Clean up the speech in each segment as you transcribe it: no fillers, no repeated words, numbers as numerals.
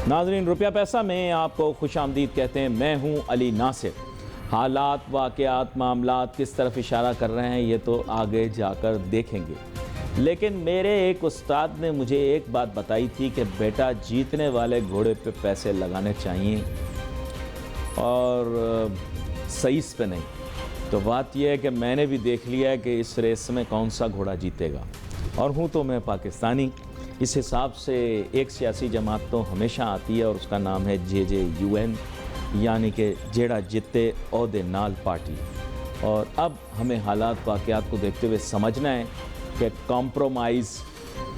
नाज़रीन, रुपया पैसा में आपको खुशामदीद कहते हैं। मैं हूं अली नासिर। हालात, वाक़यात, मामलात किस तरफ इशारा कर रहे हैं ये तो आगे जाकर देखेंगे, लेकिन मेरे एक उस्ताद ने मुझे एक बात बताई थी कि बेटा, जीतने वाले घोड़े पे पैसे लगाने चाहिए और सईस पे नहीं। तो बात यह है कि मैंने भी देख लिया है कि इस रेस में कौन सा घोड़ा जीतेगा, और हूँ तो मैं पाकिस्तानी। इस हिसाब से एक सियासी जमात तो हमेशा आती है और उसका नाम है JJUN, यानी कि जेड़ा जित्ते ओहदे नाल पार्टी। और अब हमें हालात वाक़यात को देखते हुए समझना है कि कॉम्प्रोमाइज़,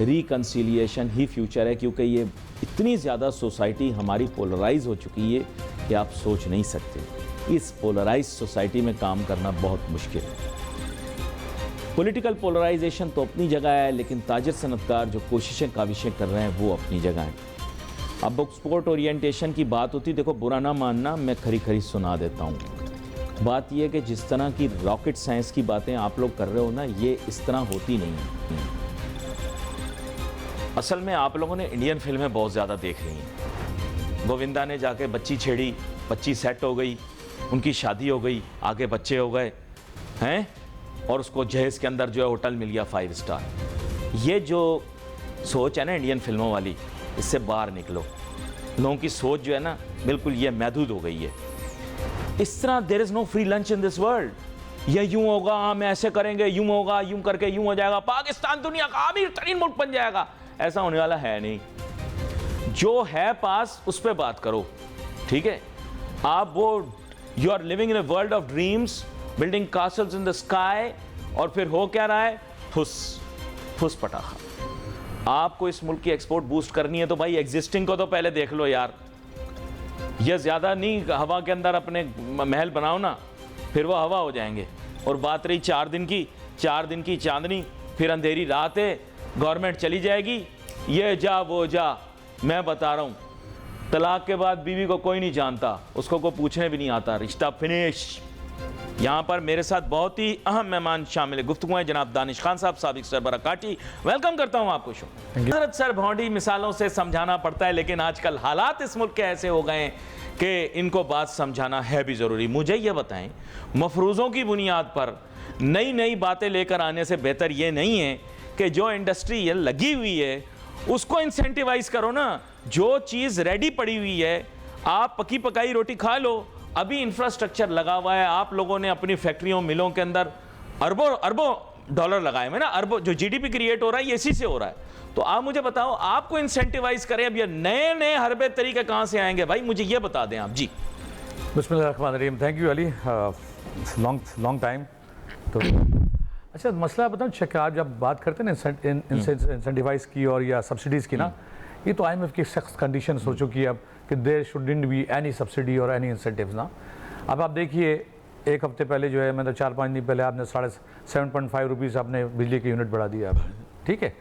रिकन्सिलिएशन ही फ्यूचर है, क्योंकि ये इतनी ज़्यादा सोसाइटी हमारी पोलराइज हो चुकी है कि आप सोच नहीं सकते। इस पोलराइज सोसाइटी में काम करना बहुत मुश्किल है। पॉलिटिकल पोलराइजेशन तो अपनी जगह है, लेकिन ताजिर सनतकार जो कोशिशें काविशें कर रहे हैं वो अपनी जगह हैं। अब एक्सपोर्ट ओरिएंटेशन की बात होती, देखो बुरा ना मानना, मैं खरी खरी सुना देता हूँ। बात यह है कि जिस तरह की रॉकेट साइंस की बातें आप लोग कर रहे हो ना, ये इस तरह होती नहीं है। असल में आप लोगों ने इंडियन फिल्में बहुत ज़्यादा देख ली हैं। गोविंदा ने जाके बच्ची छेड़ी, बच्ची सेट हो गई, उनकी शादी हो गई, आगे बच्चे हो गए हैं, और उसको जहेज के अंदर जो है होटल मिल गया 5 स्टार। ये जो सोच है ना इंडियन फिल्मों वाली, इससे बाहर निकलो। लोगों की सोच जो है ना बिल्कुल ये महदूद हो गई है। इस तरह there is no free lunch in this world. ये यूँ होगा, हम ऐसे करेंगे, यूँ होगा, यूँ करके यूँ हो जाएगा, पाकिस्तान दुनिया का अमीर तरीन मुल्क बन जाएगा। ऐसा होने वाला है नहीं। जो है पास उस पर बात करो, ठीक है। आप वो you are living in a world of dreams, building castles in the sky, और फिर हो क्या रहा है, फुस पटाखा। आपको इस मुल्क की एक्सपोर्ट बूस्ट करनी है तो भाई एग्जिस्टिंग को तो पहले देख लो यार। ये ज़्यादा नहीं हवा के अंदर अपने महल बनाओ ना, फिर वो हवा हो जाएंगे। और बात रही 4 दिन की चांदनी, फिर अंधेरी रात है, गवर्नमेंट चली जाएगी, ये जा वो जा। मैं बता रहा हूँ, तलाक के बाद बीवी को कोई नहीं जानता, उसको कोई पूछने भी नहीं आता, रिश्ता फिनिश। यहाँ पर मेरे साथ बहुत ही अहम मेहमान शामिल है, गुफ्तगू हैं जनाब दानिश खान साहब, साबिक सरबराह काटी। वेलकम करता हूँ आपको शो। हजरत सर भौंडी मिसालों से समझाना पड़ता है, लेकिन आजकल हालात इस मुल्क के ऐसे हो गए हैं कि इनको बात समझाना है भी ज़रूरी। मुझे ये बताएं, मफरूज़ों की बुनियाद पर नई नई बातें लेकर आने से बेहतर ये नहीं है कि जो इंडस्ट्री ये लगी हुई है उसको इंसेंटिवाइज करो ना। जो चीज़ रेडी पड़ी हुई है, आप पकी पकाई रोटी खा लो। अभी इंफ्रास्ट्रक्चर लगा हुआ है, आप लोगों ने अपनी फैक्ट्रियों, मिलों के अंदर अरबों डॉलर लगाए हैं ना, अरबों। जो GDP क्रिएट हो रहा है ये इसी से हो रहा है। तो आप मुझे बताओ, आपको इंसेंटिवाइज करें, अब ये नए नए हरबे तरीके कहाँ से आएंगे भाई, मुझे ये बता दें आप जी। बिस्मिल्लाहिर्रहमानिर्रहीम। Thank you Ali, long time. तो अच्छा मसला बताऊँ, चेक आप जब बात करते हैं ना इंसेंटिवाइज की और या सब्सिडीज़ की ना, ये तो IMF की सख्त कंडीशन हो चुकी है अब कि there shouldn't be any subsidy और एनी इंसेंटिव्स ना। अब आप देखिए, एक हफ्ते पहले जो है, मतलब 4-5 दिन पहले आपने 7.5 रुपीज़ आपने बिजली की यूनिट बढ़ा दिया, ठीक है।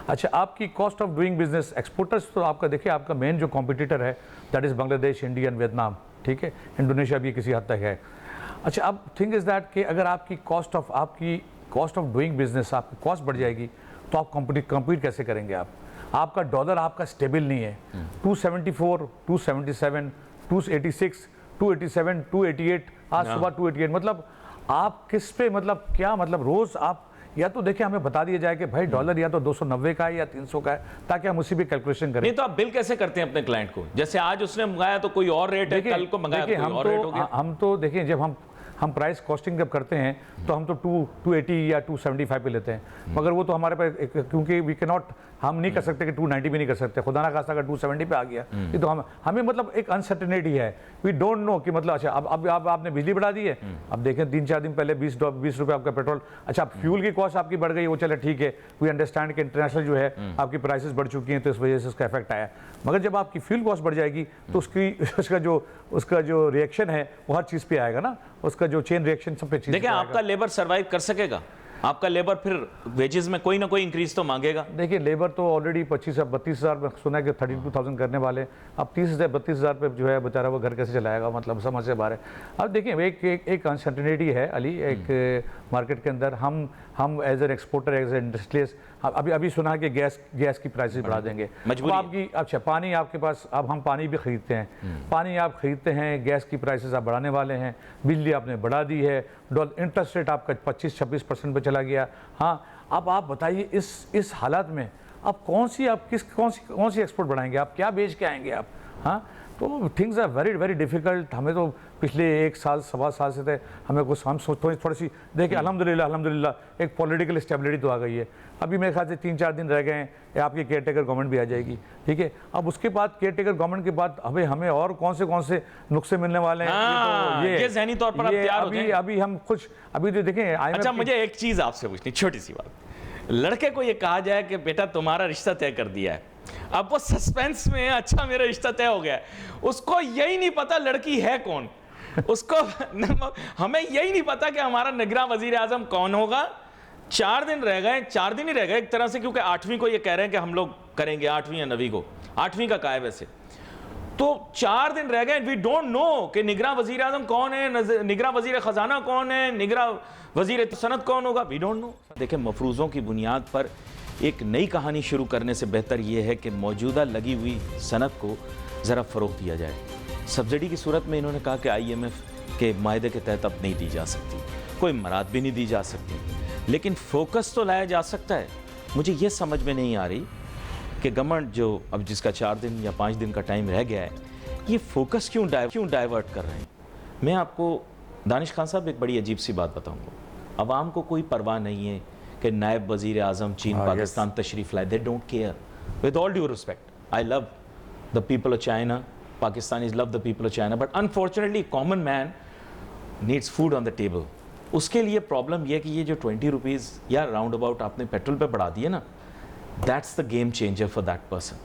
अच्छा, आपकी cost of doing business, exporters तो आपका देखिए, आपका मेन जो कॉम्पिटिटर है that is Bangladesh, India and Vietnam, ठीक है। इंडोनेशिया भी किसी हद तक है। अच्छा, अब थिंग इज़ दैट कि अगर आपकी कॉस्ट ऑफ डूइंग बिजनेस, आपकी कॉस्ट बढ़ जाएगी तो आप कम्पीट कैसे करेंगे आप? आपका डॉलर आपका स्टेबल नहीं है। 274, 277, 286, 287, 288, आज सुबह 288, मतलब आप किस पे, मतलब क्या, मतलब रोज़ आप या तो देखिए हमें बता दिया जाए कि भाई डॉलर या तो 290 का है या 300 का है, ताकि हम उसी पे कैलकुलेशन करें। नहीं तो आप बिल कैसे करते हैं अपने क्लाइंट को? जैसे आज उसने मंगाया तो कोई और रेट है, कल को मंगाया तो कोई और रेट हो गया। हम तो देखिए, जब हम प्राइस कॉस्टिंग जब करते हैं तो हम तो 280 या 275 पे लेते हैं, मगर वो तो हमारे पे, क्योंकि वी कैन नॉट, हम नहीं कर सकते कि 290 भी नहीं कर सकते। खुदा ना खास्ता अगर 270 पे आ गया, ये तो हमें मतलब एक अनसर्टेनिटी है। वी डोंट नो कि मतलब अच्छा अब आपने बिजली बढ़ा दी है, अब देखें 3-4 दिन पहले 20 रुपये आपका पेट्रोल, अच्छा फ्यूल की कॉस्ट आपकी बढ़ गई, वो चले ठीक है, वी अंडरस्टैंड कि इंटरनेशनल जो है आपकी प्राइसेस बढ़ चुकी हैं तो इस वजह से उसका इफेक्ट आया। मगर जब आपकी फ्यूल कॉस्ट बढ़ जाएगी तो उसका जो रिएक्शन है वो हर चीज़ पे आएगा ना, उसका जो चेन रिएक्शन सब पे चीज़। देखिए, आपका लेबर सर्वाइव कर सकेगा? आपका लेबर फिर वेजेस में कोई ना कोई इंक्रीज तो मांगेगा। देखिए लेबर तो ऑलरेडी 32,000 में सुना है कि 32,000 करने वाले, अब 30,000 पे जो है बेचारा वो घर कैसे चलाएगा, मतलब समझ से बाहर है। अब देखिए एक अनसर्टेनिटी है अली, एक मार्केट के अंदर हम as an exporter, as a industrialist, अभी सुना कि गैस की प्राइसेस बढ़ा देंगे, मजबूरी है। आपकी अच्छा पानी आपके पास, अब हम पानी भी खरीदते हैं, पानी आप खरीदते हैं, गैस की प्राइसेस आप बढ़ाने वाले हैं, बिजली आपने बढ़ा दी है, इंटरेस्ट रेट आपका 25-26% पे चला गया। हाँ, अब आप बताइए इस हालात में आप कौन सी एक्सपोर्ट बढ़ाएंगे, आप क्या बेच के आएंगे आप? हाँ, तो things are very very difficult. हमें तो पिछले 1 साल सवा साल से थे, हमें कुछ हम थोड़ी सी देखिए अल्हम्दुलिल्लाह एक पॉलिटिकल स्टेबिलिटी तो आ गई है। अभी मेरे ख्याल से 3-4 दिन रह गए हैं, आपकी केयर टेकर गवर्नमेंट भी आ जाएगी, ठीक है। अब उसके बाद केयर टेकर गवर्नमेंट के बाद हमें और कौन से नुस्खे मिलने वाले हैं, ये ज़हनी तौर पर आप तैयार हो जाएं। अभी हम कुछ अभी जो देखें। अच्छा, मुझे एक चीज आपसे पूछनी, छोटी सी बात, लड़के को ये कहा जाए कि बेटा तुम्हारा रिश्ता तय कर दिया है, अब वो सस्पेंस में, अच्छा मेरा रिश्ता तय हो गया है, उसको यही नहीं पता लड़की है कौन, उसको हमें यही नहीं पता कि हमारा निगरां वजीर आजम कौन होगा। 4 दिन रह गए, 4 दिन ही रह गए एक तरह से, क्योंकि 8वीं को ये कह रहे हैं कि हम लोग करेंगे, 8वीं या 9वीं को, 8वीं का है वैसे, तो 4 दिन रह गए, वी डोंट नो कि निगरां वजीर आजम कौन है, निगरां वजीर खजाना कौन है, निगरां वजीर सनत कौन होगा, वी डोंट नो। देखिए, मफरूज़ों की बुनियाद पर एक नई कहानी शुरू करने से बेहतर यह है कि मौजूदा लगी हुई सनत को ज़रा फ़रोग़ दिया जाए। सब्सिडी की सूरत में इन्होंने कहा कि IMF के मायदे के तहत अब नहीं दी जा सकती, कोई मराद भी नहीं दी जा सकती, लेकिन फोकस तो लाया जा सकता है। मुझे ये समझ में नहीं आ रही कि गवर्नमेंट जो अब जिसका 4 दिन या 5 दिन का टाइम रह गया है, ये फोकस क्यों डाइवर्ट कर रहे हैं। मैं आपको दानिश खान साहब एक बड़ी अजीब सी बात बताऊंगा, अवाम को कोई परवाह नहीं है कि नायब वजीर आजम चीन पाकिस्तान तशरीफ लाए, they don't care. With all due respect, I love the people of China, Pakistanis love the people of China, but unfortunately common man needs food on the table. उसके लिए प्रॉब्लम यह कि ये जो 20 रुपीज़ या राउंड अबाउट आपने petrol पे बढ़ा दिए ना, that's the game changer for that person.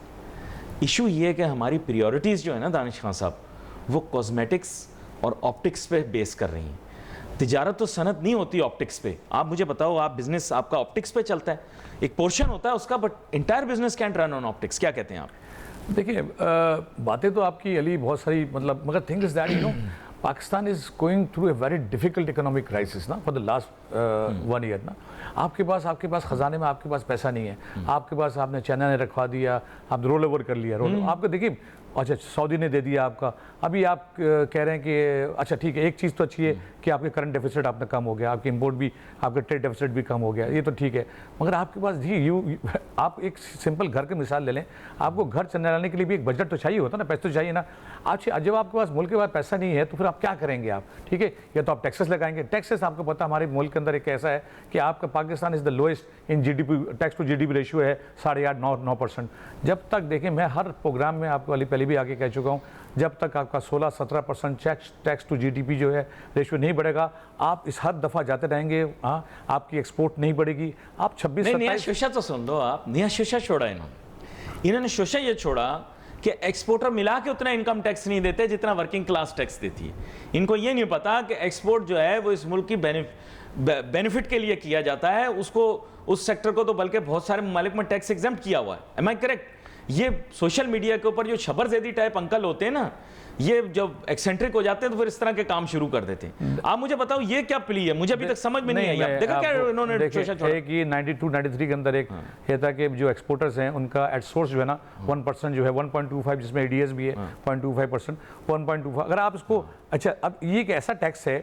Issue ये है कि हमारी प्रायोरिटीज़ जो है ना दानिश खान साहब, वो कॉस्मेटिक्स और ऑप्टिक्स पे बेस कर रही हैं। तिजारत तो सनत नहीं होती ऑप्टिक्स पे। आप मुझे बताओ, आप बिजनेस आपका ऑप्टिक्स पे चलता है, एक पोर्शन होता है उसका, but entire business can't run on optics. क्या कहते हैं आप? देखिए, बातें तो आपकी अली बहुत सारी, मतलब मगर thing is that Pakistan is going through a very difficult economic crisis ना फॉर द लास्ट 1 ईयर ना। आपके पास खजाने में आपके पास पैसा नहीं है, आपके पास आपने चाइना ने रखवा दिया, आप रोल ओवर कर लिया, आपको देखिए, अच्छा सऊदी ने दे दिया आपका, अभी आप कह रहे हैं कि अच्छा ठीक है, एक चीज़ तो अच्छी है कि आपके करंट डेफिसिट आपका कम हो गया, आपके इंपोर्ट भी, आपका ट्रेड डेफिसिट भी कम हो गया, ये तो ठीक है, मगर आपके पास जी आप एक सिंपल घर की मिसाल ले लें, आपको घर चलाने के लिए भी एक बजट तो चाहिए होता ना, पैसा तो चाहिए ना। अच्छा, जब आपके पास मुल्क के बाद पैसा नहीं है तो फिर आप क्या करेंगे आप, ठीक है, या तो आप टैक्सेस लगाएंगे। टैक्सेस आपको पता हमारे मुल्क के अंदर एक ऐसा है कि आपका Pakistan is the lowest in GDP, tax to GDP ratio है 8.5-9%। जब तक देखें, मैं हर प्रोग्राम में आपको पहले भी आके कह चुका हूँ, जब तक आपका 16-17% टैक्स टू GDP जो है रेशियो नहीं बढ़ेगा, आप इस हर दफ़ा जाते रहेंगे। हाँ, आपकी एक्सपोर्ट नहीं बढ़ेगी, आप 26-27। नया शोशा तो सुन लो आप, नया शोशा छोड़ा इन्होंने शोशा ये छोड़ा कि एक्सपोर्टर मिला के उतना इनकम टैक्स नहीं देते जितना वर्किंग क्लास टैक्स देती है। इनको ये नहीं पता कि एक्सपोर्ट जो है वो इस मुल्क की बेनिफिट के लिए किया जाता है, उसको, उस सेक्टर को तो बल्कि बहुत सारे ममालिक में टैक्स एग्जेम्प्ट किया हुआ है। Am I correct? ये सोशल मीडिया के ऊपर जो छबरजेदी टाइप अंकल होते हैं ना, ये जब एक्सेंट्रिक हो जाते हैं तो फिर इस तरह के काम शुरू कर देते हैं। आप मुझे बताओ ये क्या प्ली है, मुझे अभी तक समझ में नहीं आई। आप देखा क्या इन्होंने शोशा छोड़ा? एक ये 92-93 के अंदर एक ये था कि जो एक्सपोर्टर्स हैं उनका एट सोर्स जो है ना 1% जो है 1.25, जिसमें ADS भी है 0.25%, 1.25। अगर आप इसको, अच्छा अब ये एक ऐसा टैक्स है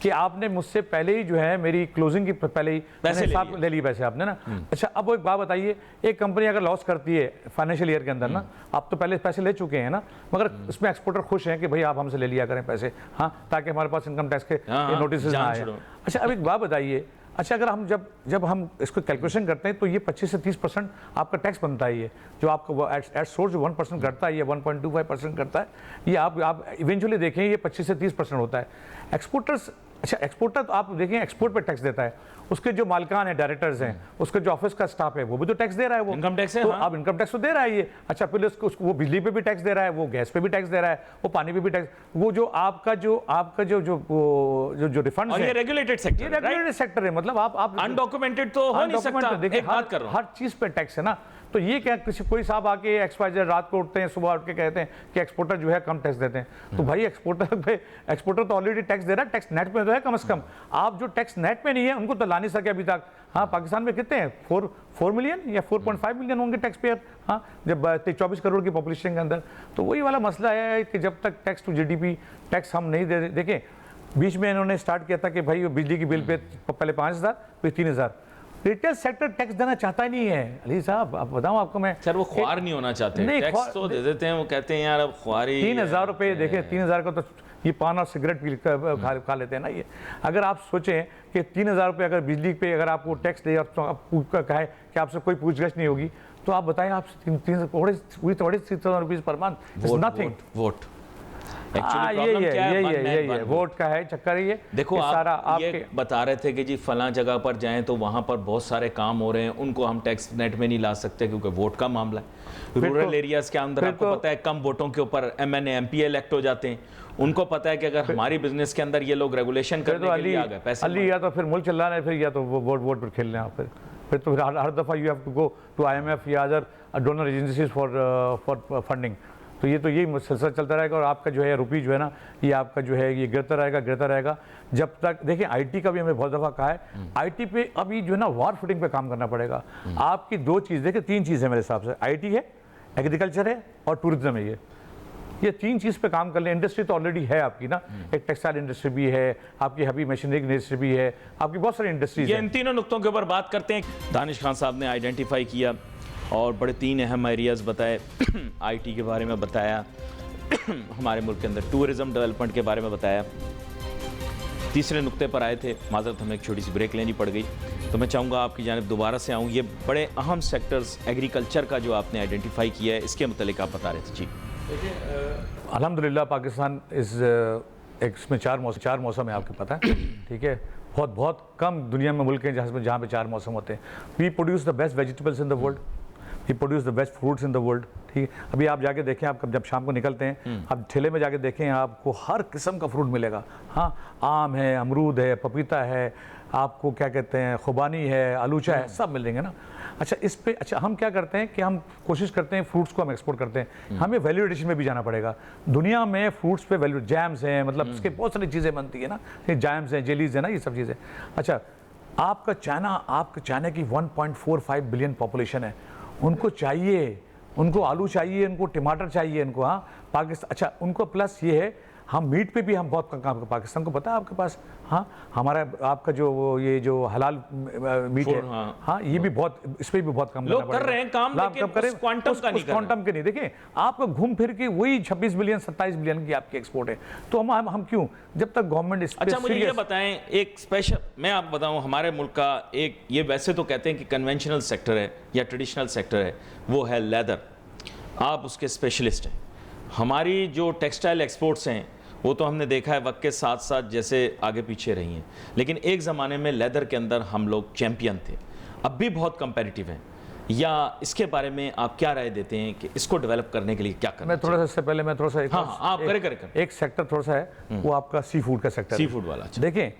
कि आपने मुझसे पहले ही जो है मेरी क्लोजिंग की पहले ही पैसे ले लिए पैसे आपने ना। अच्छा, अब वो एक बात बताइए, एक कंपनी अगर लॉस करती है फाइनेंशियल ईयर के अंदर ना, आप तो पहले पैसे ले चुके हैं ना, मगर इसमें एक्सपोर्टर खुश हैं कि भाई आप हमसे ले लिया करें पैसे, हाँ, ताकि हमारे पास इनकम टैक्स के नोटिस ना आए। अच्छा, अब एक बात बताइए, अच्छा अगर हम जब हम इसको कैलकुलेशन करते हैं तो ये 25 से 30% आपका टैक्स बनता है। ये जो आपका एट सोर्स जो 1% करता है, ये 1.25% करता है, ये आप इवेंचुअली देखें ये 25 से 30% होता है। एक्सपोर्टर्स अच्छा एक्सपोर्टर तो आप देखें एक्सपोर्ट पे टैक्स देता है, उसके जो मालिकान है, डायरेक्टर्स हैं, उसके जो ऑफिस का स्टाफ है वो भी तो टैक्स दे रहा है, वो इनकम टैक्स है, तो हाँ। अब इनकम टैक्स तो दे रहा है ये। अच्छा फिर उसको वो बिजली पे भी टैक्स दे रहा है, वो गैस पे भी टैक्स दे रहा है, वो पानी पे भी टैक्स, वो जो आपका जो रिफंड और है, ये रेगुलेटेड ये सेक्टर है, रेगुलेटेड सेक्टर है, मतलब आप अनडॉक्यूमेंटेड तो हो नहीं सकता। देखिए एक बात कर रहा हूं, हर चीज पे टैक्स है ना। तो ये क्या किसी कोई साहब आके एक्सपाइजर रात को उठते हैं, सुबह उठ के कहते हैं कि एक्सपोर्टर जो है कम टैक्स देते हैं, तो भाई एक्सपोर्टर तो ऑलरेडी टैक्स दे रहा है, टैक्स नेट पे तो है कम से कम। आप जो टैक्स नेट पे नहीं है उनको तो ला नहीं सके अभी तक। हाँ पाकिस्तान में कितने हैं, 4 मिलियन या 4.5 मिलियन होंगे टैक्स पेयर, हाँ जब 24 करोड़ की पॉपुलेशन के अंदर। तो वही वाला मसला है कि जब तक टैक्स टू जीडीपी टैक्स हम नहीं दे, देखें बीच में इन्होंने स्टार्ट किया था कि भाई बिजली की बिल पे पहले 5,000 फिर 3,000। रिटेल सेक्टर टैक्स देना चाहता ही नहीं है अली साहब, आप बताऊं आपको मैं। सर वो ख्वार नहीं होना चाहते, नहीं, टैक्स तो दे देते हैं, वो कहते हैं यार अब ख्वारी 3,000 रुपये देखें, 3,000 का तो ये पान और सिगरेट भी खा लेते हैं ना ये। अगर आप सोचें कि 3,000 रुपये अगर बिजली पे अगर आपको टैक्स दे, तो आप कहे कि आपसे कोई पूछगछ नहीं होगी, तो आप बताएं आपसे 3,000 rupees per month is nothing. Vote ये वोट का है चक्कर। ये देखो ये आप सारा ये आपके बता रहे थे कि जी फलां जगह पर जाएं तो वहां पर बहुत सारे काम हो रहे हैं, उनको हम टैक्स नेट में नहीं ला सकते क्योंकि वोट का मामला है। रूरल एरियाज के अंदर आपको पता है कम वोटों के ऊपर MNA MPA इलेक्ट हो जाते हैं, उनको पता है कि अगर हमारी बिजनेस के अंदर ये लोग रेगुलेशन करने के लिए आ गए पैसे अली या तो फिर मुल्क चलाना है, फिर या तो वोट पर खेलना है, फिर तो हर दफ़ा you have to go to IMF या other donor agencies for funding. तो यही सिलसिला चलता रहेगा और आपका जो है रुपी जो है ना, ये आपका जो है ये गिरता रहेगा जब तक। देखिए IT का भी हमने बहुत दफ़ा कहा है, IT पे अभी जो है ना वार फुटिंग पे काम करना पड़ेगा। आपकी 2 चीज़, देखिए 3 चीज़ है मेरे हिसाब से, IT है, एग्रीकल्चर है और टूरिज्म है। ये 3 चीज़ पे काम कर ले। इंडस्ट्री तो ऑलरेडी है आपकी ना, एक टेक्सटाइल इंडस्ट्री भी है, आपकी हैवी मशीनरी इंडस्ट्री भी है, आपकी बहुत सारी इंडस्ट्रीज ये हैं। इन तीनों नुक्तों के ऊपर बात करते हैं। दानिश खान साहब ने आइडेंटिफाई किया और बड़े 3 अहम एरियाज़ बताए। IT के बारे में बताया, हमारे मुल्क के अंदर टूरिज्म डेवलपमेंट के बारे में बताया। तीसरे नुक्ते पर आए थे, माजरत हमें एक छोटी सी ब्रेक लेनी पड़ गई, तो मैं चाहूँगा आपकी जानिब दोबारा से आऊँ। ये बड़े अहम सेक्टर्स एग्रीकल्चर का जो आपने आइडेंटिफाई किया है, इसके मतलब आप बता रहे थे जी। अल्हम्दुलिल्लाह पाकिस्तान इसमें 4 मौसम है, आपको पता है, ठीक है। बहुत कम दुनिया में मुल्क हैं जहाँ पे 4 मौसम होते हैं। We produce the best vegetables in the world, we produce the best fruits in the world, ठीक है। अभी आप जाके देखें, आप जब शाम को निकलते हैं, आप ठेले में जाके देखें, आपको हर किस्म का फ्रूट मिलेगा। हाँ, आम है, अमरूद है, पपीता है, आपको क्या कहते हैं, खुबानी है, आलूचा है, सब मिलेंगे ना। अच्छा इस पे अच्छा हम क्या करते हैं कि हम कोशिश करते हैं फ्रूट्स को हम एक्सपोर्ट करते हैं। हमें वैल्यू एडिशन में भी जाना पड़ेगा। दुनिया में फ्रूट्स पे वैल्यू, जैम्स हैं, मतलब इसके बहुत सारी चीज़ें बनती है ना, जैम्स हैं, जेलीज है ना, ये सब चीज़ें। अच्छा आपका चाइना की 1.45 बिलियन पॉपुलेशन है, उनको चाहिए, उनको आलू चाहिए, उनको टमाटर चाहिए, इनको। हाँ पाकिस्तान, अच्छा उनको प्लस ये है, हम मीट पे भी हम बहुत काम, पाकिस्तान को पता है आपके पास, हाँ हमारा आपका जो ये जो हलाल मीट है, हाँ ये भी बहुत, इस पर भी बहुत कम लोग कर रहे हैं काम, लेकिन उस क्वांटम का नहीं कर रहे। क्वांटम के नहीं, देखिए आपका घूम फिर के वही 26 बिलियन 27 बिलियन की आपकी एक्सपोर्ट है। तो हम क्यों, जब तक गवर्नमेंट इस। अच्छा मुझे ये बताएं, एक स्पेशल, मैं आपको बताऊं, हमारे मुल्क का एक, ये वैसे तो कहते हैं कि कन्वेंशनल सेक्टर है या ट्रेडिशनल सेक्टर है, वो है लेदर, आप उसके स्पेशलिस्ट हैं। हमारी जो टेक्सटाइल एक्सपोर्ट्स हैं वो तो हमने देखा है वक्त के साथ साथ जैसे आगे पीछे रही हैं, लेकिन एक ज़माने में लेदर के अंदर हम लोग चैम्पियन थे, अब भी बहुत कंपेटिटिव हैं। या इसके बारे में आप क्या राय देते हैं कि इसको डेवलप करने के लिए क्या करना? मैं थोड़ा सा इससे पहले मैं थोड़ा सा एक सेक्टर थोड़ा सा है, वो आपका सी फूड का सेक्टर, सी फूड वाला। देखें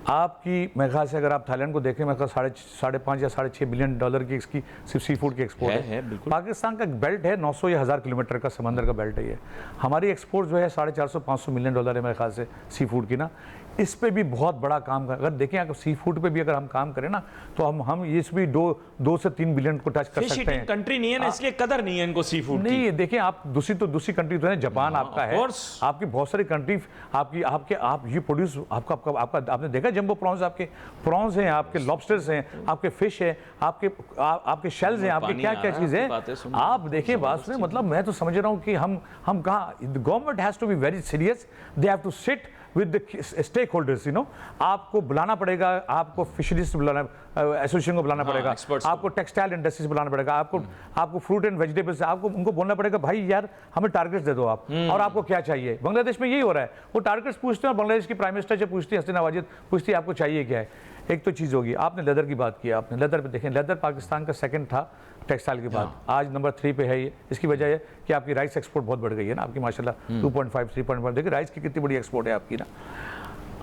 आपकी, मेरे ख्याल से अगर आप थाईलैंड को देखें, मेरे ख्याल 5.5 या $6.5 बिलियन की इसकी सिर्फ सी फूड की एक्सपोर्ट है। पाकिस्तान का बेल्ट है 900 या 1000 किलोमीटर का समंदर का बेल्ट है ये। हमारी एक्सपोर्ट जो है $450-500 मिलियन है मेरे ख्याल से सी फूड की ना। इस पे भी बहुत बड़ा काम कर, अगर देखें अगर सी फूड पे भी अगर हम काम करें ना, तो हम इस भी 2 से 3 बिलियन को टच कर सकते हैं। कंट्री नहीं है ना, इसलिए कदर नहीं है इनको सी फूड की। नहीं देखें आप, दूसरी कंट्री तो है, जापान आपका है, आपकी बहुत सारी कंट्री आप ये प्रोड्यूस, आपका आपने देखा जंबो प्रॉन्स, आपके प्रॉन्स हैं, आपके लॉबस्टर्स हैं, आपके फिश है, आपके शेल्स हैं, आपके क्या क्या चीज़ है। आप देखिए बात में, मतलब मैं तो समझ रहा हूँ कि हम कहाँ, government has to be very serious, they have to sit with the stakeholders, आपको बुलाना पड़ेगा, आपको फिशरीज से बुलाना, एसोसिएशन को बुलाना पड़ेगा, experts आपको टेक्सटाइल इंडस्ट्री से बुलाना पड़ेगा, आपको फ्रूट एंड वेजिटेबल्स से, आपको उनको बोलना पड़ेगा भाई यार हमें टारगेट्स दे दो आप, और आपको क्या चाहिए। बांग्लादेश में यही हो रहा है, वो टारगेट्स पूछते हैं और बांग्लादेश की प्राइम मिनिस्टर से पूछती है, हसीना वाजिद पूछती है आपको चाहिए क्या है। एक तो चीज़ होगी, आपने लेदर की बात की, आपने लेदर पे देखें, लेदर पाकिस्तान का सेकंड था टेक्सटाइल के बाद, आज नंबर 3 पे है ये। इसकी वजह है कि आपकी राइस एक्सपोर्ट बहुत बढ़ गई है ना आपकी, माशाल्लाह 2.5 3.5, देखिए राइस की कितनी बड़ी एक्सपोर्ट है आपकी ना।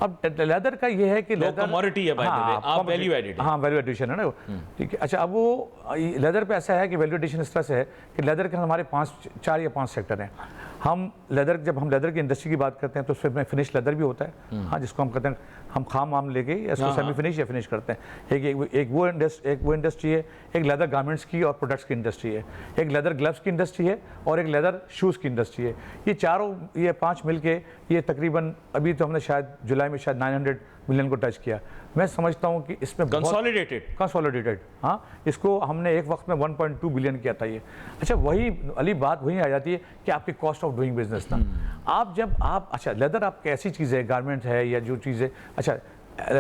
अब लेदर का ये है कि लेदर कमोडिटी है, आप वैल्यू एडिड है। हाँ, वैल्यू एडिशन है ना, ठीक है। अच्छा, अब वो लेदर पे ऐसा है कि वैल्यू एडिशन इस तरह से है कि लेदर के हमारे 4 या 5 सेक्टर हैं। जब हम लेदर की इंडस्ट्री की बात करते हैं तो उसमें फिनिश लेदर भी होता है, हाँ, जिसको हम कहते हैं हम खाम आम लेके इसको सेमी फिनिश या फिनिश करते हैं। एक वो इंडस्ट्री है, एक लेदर गारमेंट्स की और प्रोडक्ट्स की इंडस्ट्री है, एक लेदर ग्लव्स की इंडस्ट्री है और एक लेदर शूज़ की इंडस्ट्री है। ये 5 मिलके ये तकरीबन अभी तो हमने शायद जुलाई में शायद 900 मिलियन को टच किया। मैं समझता हूँ कि इसमें कंसोलिडेटेड, हाँ, इसको हमने एक वक्त में 1.2 बिलियन किया था ये। अच्छा, वही अली बात वही आ जाती है कि आपकी कॉस्ट ऑफ डूइंग बिजनेस था। अच्छा, लेदर आपकी ऐसी चीज़ है, गारमेंट है या जो चीज़ है, अच्छा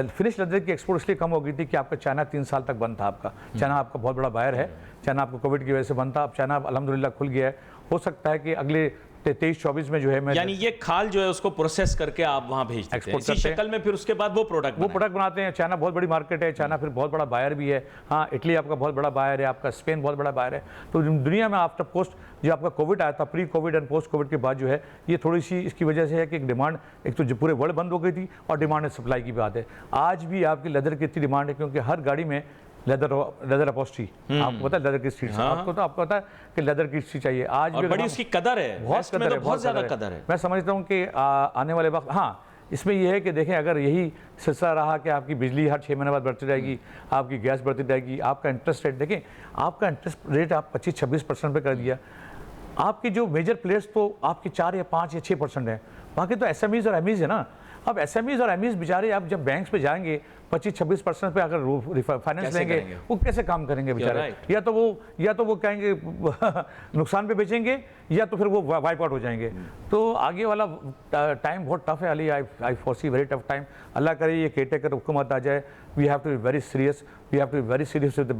फिनिश लेदर की एक्सपोर्ट इसलिए कम हो गई थी कि आपका चाइना 3 साल तक बंद था। चाइना आपका बहुत बड़ा बायर है, चाइना आपको कोविड की वजह से बंद था। अब चाइना अल्हम्दुलिल्लाह खुल गया है, हो सकता है कि अगले 23-24 में जो है, यानी ये खाल जो है उसको प्रोसेस करके आप वहां भेजते हैं इसी शक्ल में, फिर उसके बाद वो प्रोडक्ट बनाते हैं। चाइना बहुत बड़ी मार्केट है, चाइना फिर बहुत बड़ा बायर भी है, हाँ, इटली आपका बहुत बड़ा बायर है, आपका स्पेन बहुत बड़ा बायर है। तो दुनिया में आफ्टर पोस्ट जो आपका कोविड आया था, pre Covid and post Covid के बाद जो है ये थोड़ी सी इसकी वजह से है कि डिमांड, एक तो जो पूरे वर्ल्ड बंद हो गई थी और डिमांड एंड सप्लाई की बात है। आज भी आपकी लेदर की इतनी डिमांड है क्योंकि हर गाड़ी में लेदर अपॉस्ट्री, आपको पता है लेदर की सीट, आपको पता है कि लेदर की सीट चाहिए। आज भी बड़ी उसकी कदर है, बहुत ज्यादा कदर है। मैं समझता हूँ कि आने वाले वक्त, हाँ, इसमें यह है कि देखें अगर यही सिलसिला रहा कि आपकी बिजली हर 6 महीने बाद बढ़ती रहेगी, आपकी गैस बढ़ती रहेगी, आपका इंटरेस्ट रेट देखें, आपका इंटरेस्ट रेट आप 25-26% पे कर दिया। आपके जो मेजर प्लेयर्स तो आपके 4 या 5 या 6% है, बाकी तो एसएमईज और एमईज है ना। अब एसएमईज और एमईज बेचारे आप जब बैंक्स पे जाएंगे 25-26% पे अगर फाइनेंस लेंगे वो कैसे काम करेंगे बेचारे। या तो वो कहेंगे नुकसान पे बेचेंगे या तो फिर वो वाइप आउट हो जाएंगे। तो आगे वाला टाइम बहुत टफ है Ali, I foresee very tough time. Allah करे ये केयरटेकर हुकूमत आ जाए। We have to be very serious, with the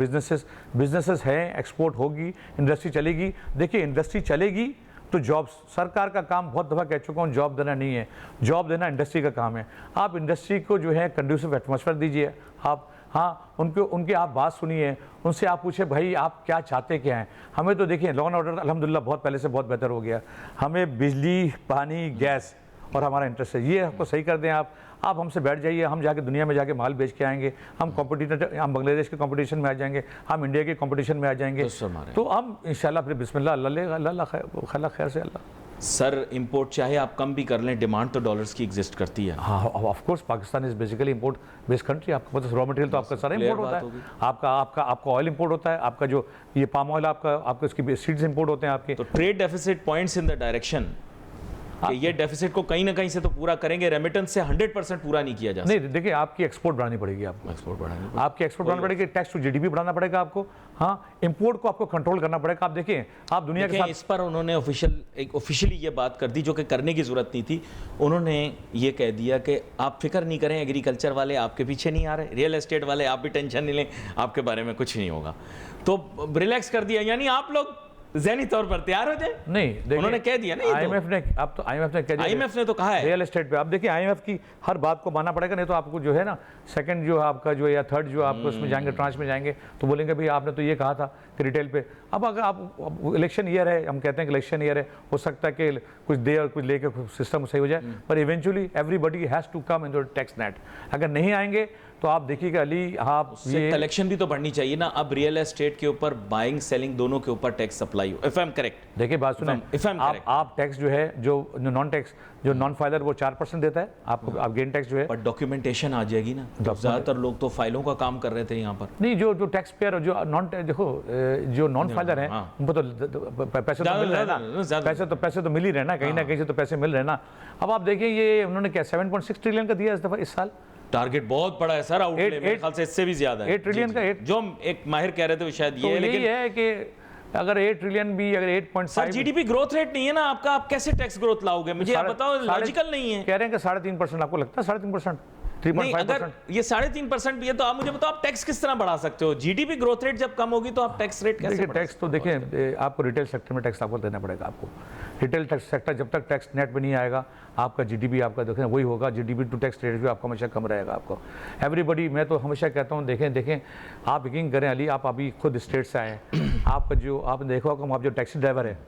businesses हैं, एक्सपोर्ट होगी, इंडस्ट्री चलेगी। देखिए इंडस्ट्री चलेगी तो जॉब, सरकार का काम बहुत दफ़ा कह चुका हूँ, जॉब देना नहीं है, जॉब देना इंडस्ट्री का काम है। आप इंडस्ट्री को जो है कंड्यूसिव एटमॉस्फेयर दीजिए, आप, हाँ, उनके आप बात सुनिए, उनसे आप पूछे भाई आप क्या चाहते क्या हैं। हमें तो देखिए लॉ एंड ऑर्डर अल्हम्दुलिल्लाह बहुत पहले से बहुत बेहतर हो गया। हमें बिजली, पानी, गैस और हमारा इंटरेस्ट है, ये आपको सही कर दें। आप हमसे बैठ जाइए, हम जाके दुनिया में जाके माल बेच के आएंगे। हम हम बांग्लादेश के कंपटीशन में आ जाएंगे, हम इंडिया के कंपटीशन में आ जाएंगे। तो हम इंशाल्लाह फिर बिस्मिल्लाह अल्लाह खैर से अल्लाह। सर इंपोर्ट चाहे आप कम भी कर लें, डिमांड तो डॉलर्स की एग्जिस्ट करती है। हाँ, of course Pakistan is basically import based country. आपका मतलब रॉ मटेरियल तो आपका सारा इंपोर्ट होता है। आपका ऑयल इंपोर्ट होता है, आपका जो ये पाम ऑयल आपका इसकी सीड्स इंपोर्ट होते हैं आपके। तो trade deficit points in the direction कि ये डेफिसिट को कहीं ना कहीं से तो पूरा करेंगे, रेमिटेंस से 100% पूरा नहीं किया जा सकता। नहीं, देखिए आपकी एक्सपोर्ट बढ़ानी पड़ेगी, आपकी एक्सपोर्ट बढ़ानी पड़ेगी, टैक्स टू जीडीपी बढ़ाना पड़ेगा आपको। हाँ, इंपोर्ट को आपको कंट्रोल करना पड़ेगा। आप देखिए, आप दुनिया के साथ इस पर उन्होंने ऑफिशियली ये बात कर दी जो कि करने की जरूरत नहीं थी। उन्होंने ये कह दिया कि आप फिक्र नहीं करें, एग्रीकल्चर वाले आपके पीछे नहीं आ रहे, रियल एस्टेट वाले आप भी टेंशन नहीं लें, आपके बारे में कुछ नहीं होगा। तो रिलैक्स कर दिया, यानी आप लोग ज़हनी तौर पर तैयार हो जाए। नहीं, उन्होंने कह दिया ना, आईएमएफ ने कह दिया, आईएमएफ ने तो कहा है रियल एस्टेट पे। अब देखिए आईएमएफ की हर बात को मानना पड़ेगा, नहीं तो आपको जो है ना सेकंड जो आपका जो या थर्ड जो आपको उसमें जाएंगे, ट्रांच में जाएंगे तो बोलेंगे भाई आपने तो ये कहा था कि रिटेल पे। अब अगर आप इलेक्शन ईयर है, हम कहते हैं कि इलेक्शन ईयर है, हो सकता है कि कुछ दे और कुछ लेके सिस्टम सही हो जाए, पर eventually everybody has to come in the tax net. अगर नहीं आएंगे तो आप देखिएगा अली, आप ये कलेक्शन भी तो बढ़नी चाहिए ना। अब रियल एस्टेट के ऊपर बाइंग सेलिंग दोनों के ऊपर टैक्स सप्लाई हो। इफ आई एम करेक्ट, देखिए बात सुने, आप टैक्स जो है जो नॉन टैक्स जो नॉन फाइलर वो 4% देता है आपको, आप गेन टैक्स जो है। पर डॉक्यूमेंटेशन आ जाएगी ना, ज्यादातर लोग तो फाइलों का काम कर रहे थे यहाँ पर। नहीं, जो टैक्स पेयर जो नॉन, देखो जो नॉन फाइलर है उनको तो पैसे तो मिल रहे ना, पैसे तो मिल ही रहे ना, कहीं ना कहीं से तो पैसे मिल रहे ना। अब आप देखिए ये उन्होंने क्या 7.6 ट्रिलियन का दिया इस दफा, इस साल टारगेट बहुत बड़ा है सर, आउटले मेरे ख्याल से इससे भी ज्यादा है। 8 ट्रिलियन का, जो एक माहिर कह रहे थे वो शायद ये, लेकिन ये है कि अगर 8 ट्रिलियन भी, अगर 8.5 सर जीडीपी ग्रोथ रेट नहीं है ना आपका, आप कैसे टैक्स ग्रोथ लाओगे? मुझे आप बताओ, लॉजिकल नहीं है। कह रहे हैं कि 3.5%, आपको लगता है 3.5%? नहीं, अगर ये 3.5% भी है तो आप मुझे बताओ, आप टैक्स किस तरह बढ़ा सकते हो? जीडीपी ग्रोथ रेट जब कम होगी तो आप टैक्स रेट कैसे? देखिए टैक्स तो देखिए, आपको रिटेल सेक्टर में टैक्स आपको देना पड़ेगा। आपको रिटेल टैक्स सेक्टर जब तक टैक्स नेट में नहीं आएगा, आपका जीडीपी आपका देखें वही होगा, जीडीपी टू टैक्स रेशियो आपका हमेशा कम रहेगा। आपको एवरीबडी, मैं तो हमेशा कहता हूँ, देखें आप यकीन करें अली, आप अभी खुद स्टेट से आए हैं, आपका जो आपने देखा होगा, वहाँ जो टैक्सी ड्राइवर है,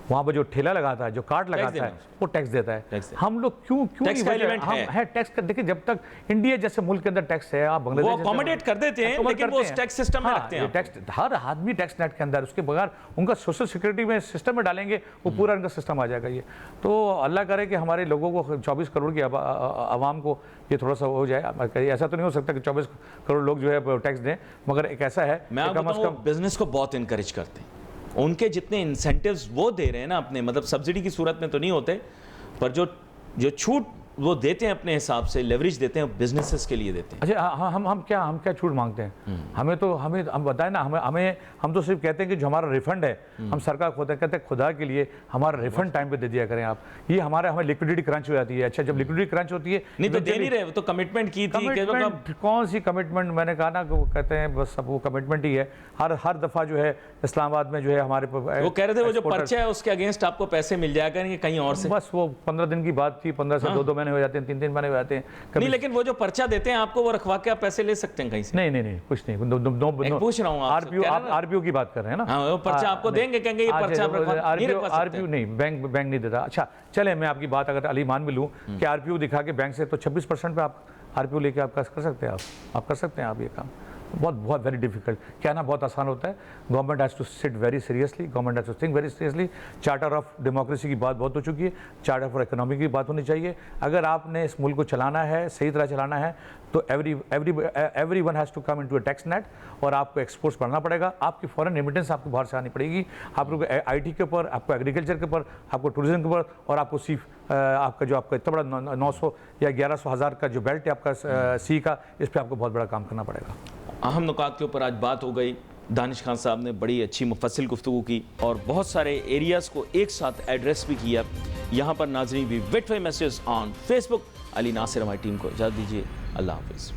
वहाँ पर जो ठेला लगाता है, जो कार्ट लगाता है, वो टैक्स देता है। हम लोग क्यों टैक्स का एलिमेंट है टैक्स का। देखिए जब तक इंडिया जैसे मुल्क के अंदर टैक्स है, आप बांग्लादेश वो अकोमोडेट कर देते हैं, लेकिन वो टैक्स सिस्टम में रखते हैं। टैक्स हर आदमी टैक्स नेट के अंदर, उसके बगैर उनका सोशल सिक्योरिटी में सिस्टम में डालेंगे, वो पूरा उनका सिस्टम आ जाएगा। ये तो अल्लाह करे कि हमारे लोगों को, 24 करोड़ की आवाम को ये थोड़ा सा हो जाए। ऐसा तो नहीं हो सकता कि 24 करोड़ लोग जो है टैक्स दें, मगर एक ऐसा है कम से कम बिजनेस को बहुत इनकरेज करते हैं। उनके जितने इंसेंटिव्स वो दे रहे हैं ना अपने, मतलब सब्सिडी की सूरत में तो नहीं होते, पर जो छूट वो देते हैं अपने हिसाब से, लेवरेज देते हैं, बिजनेसेस के लिए देते हैं। अच्छा, हम क्या छूट मांगते हैं? हम बताएं ना, हम तो सिर्फ कहते हैं कि जो हमारा रिफंड है, हम सरकार को कहते हैं खुदा के लिए हमारा रिफंड टाइम पे दे दिया करें आप। ये हमें लिक्विडिटी क्रंच हो जाती है। अच्छा, जब लिक्विडिटी क्रंच होती है नहीं तो दे नहीं रहे, तो कमिटमेंट की थी। कौन सी कमिटमेंट? मैंने कहा ना, वो कहते हैं बस अब वो कमिटमेंट ही है। हर दफा जो है इस्लामाबाद में जो है हमारे, वो कह रहे थे वो जो पर्चा है उसके अगेंस्ट आपको पैसे मिल जाया करेंगे कहीं और से। बस वो 15 दिन की बात थी, 15 से 2 महीने हो जाते हैं, 3 महीने हो जाते हैं। नहीं, लेकिन वो जो पर्चा देते हैं आपको, वो रखवा के आप पैसे ले सकते हैं कहीं से? नहीं, कुछ नहीं। पूछ रहा हूँ, आरपीओ की बात कर रहे हैं ना? हाँ, वो पर्चा आपको देंगे, कहेंगे ये पर्चा आरपीओ नहीं, बैंक नहीं देता। अच्छा चले, मैं आपकी बात अगर अली मान भी लूँ कि आरपीओ दिखा के बैंक से, तो 26% पे आप आरपीओ लेके आप कर सकते हैं। आप कर सकते हैं आप ये काम। बहुत वेरी डिफिकल्ट, कहना बहुत आसान होता है। Government has to sit very seriously, government has to think very seriously. Charter of democracy की बात बहुत हो चुकी है, चार्टर फॉर इकोनॉमी की बात होनी चाहिए। अगर आपने इस मुल्क को चलाना है, सही तरह चलाना है, तो every one has to come into a tax net, और आपको एक्सपोर्ट्स बढ़ना पड़ेगा। आपकी फॉरेन रेमिटेंस आपको बाहर से आनी पड़ेगी, आपको IT के ऊपर, आपको एग्रीकल्चर के ऊपर, आपको टूरिज्म के ऊपर, और आपको आपका जो आपका इतना बड़ा 900 या 1100,000 का जो बेल्ट है आपका सी का, इस पर आपको बहुत बड़ा काम करना पड़ेगा। अहम नुकात के ऊपर आज बात हो गई। दानिश खान साहब ने बड़ी अच्छी मुफस्सिल गुफ्तगू की और बहुत सारे एरियाज़ को एक साथ एड्रेस भी किया। यहाँ पर नाज़रीन भी wait for message on Facebook. Ali Nasir हमारी टीम को इजाज़त दीजिए। अल्लाह हाफिज़।